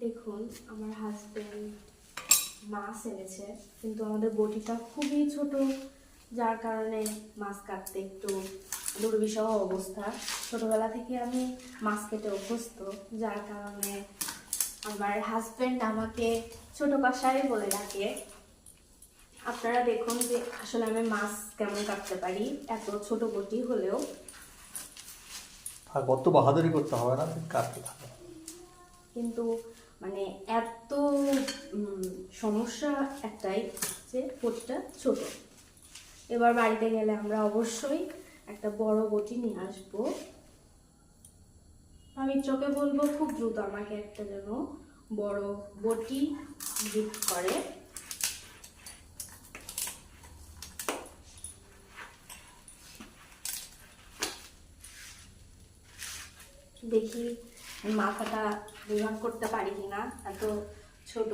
দেখুন, আমার হাজবেন্ড মাছ এনেছে, কিন্তু আমাদের বটিটা খুবই ছোট, যার কারণে মাছ কাটতে একটু দুর্বিষহ অবস্থা। ছোটবেলা থেকে আমি মাছ কেটে অভ্যস্ত, যার কারণে আমার হাজবেন্ড আমাকে ছোট কষাই বলে ডাকে। আপনারা দেখুন যে আসলে আমি মাছ কেমন কাটতে পারি, এত ছোট বটি হলেও। আর কত বাহাদুরি করতে হবে না, কাটতে থাকে। কিন্তু মানে এত সমস্যা একটাই যে বটিটা ছোট। এবার বাড়িতে গেলে আমরা অবশ্যই একটা বড় বটি নিয়ে আসবো। আমি চোখে বলবো খুব দ্রুত আমাকে একটা যেন বড় বটি গিফট করে। দেখি মাথাটা বিভাগ করতে পারি কিনা, এত ছোট।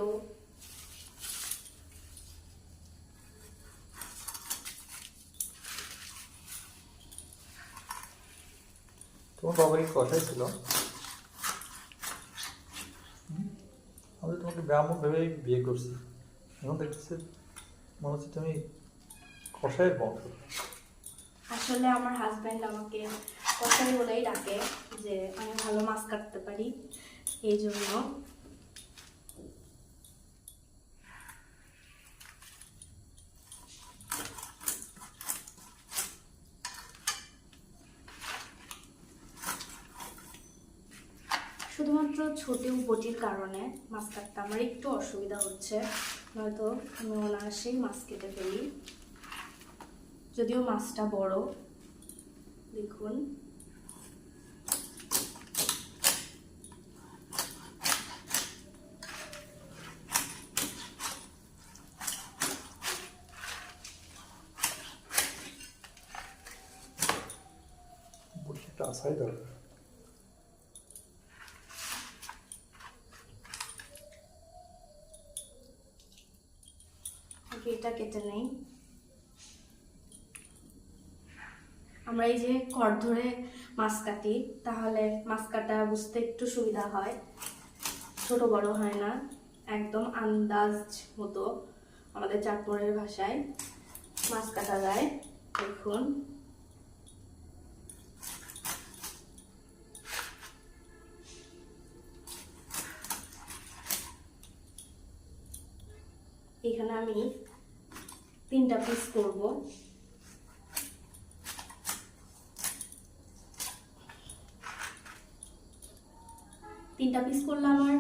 তোমার বাবা কি কষাই ছিল? আমি তো তোমাকে ব্রাহ্মণ ভেবেই বিয়ে করছি, এখন দেখতেছি মনে হচ্ছে তুমি কষাইয়ের বংশ। আসলে আমার হাজব্যান্ড আমাকে কষাই বলেই ডাকে, যে আমি ভালো মাছ কাটতে পারি, এই জন্য। শুধুমাত্র ছোট বটির কারণে মাছ কাটতে আমার একটু অসুবিধা হচ্ছে, নয়তো আমি অনায়াসেই মাছ কেটে ফেলি। যদিও মাছটা বড়, দেখুন। বলছি একটা আশাই দরকার। ওকে, এটা কেটে নেই। আমরা এই যে কর ধরে মাছ কাটি, তাহলে মাছ কাটা বুঝতে একটু সুবিধা হয়, ছোট বড় হয় না, একদম আন্দাজ মতো আমাদের চাঁদপুরের ভাষায় মাছ কাটা যায়। দেখুন, এখানে আমি 3টা পিস করব। তিনটা পিস করলে আমার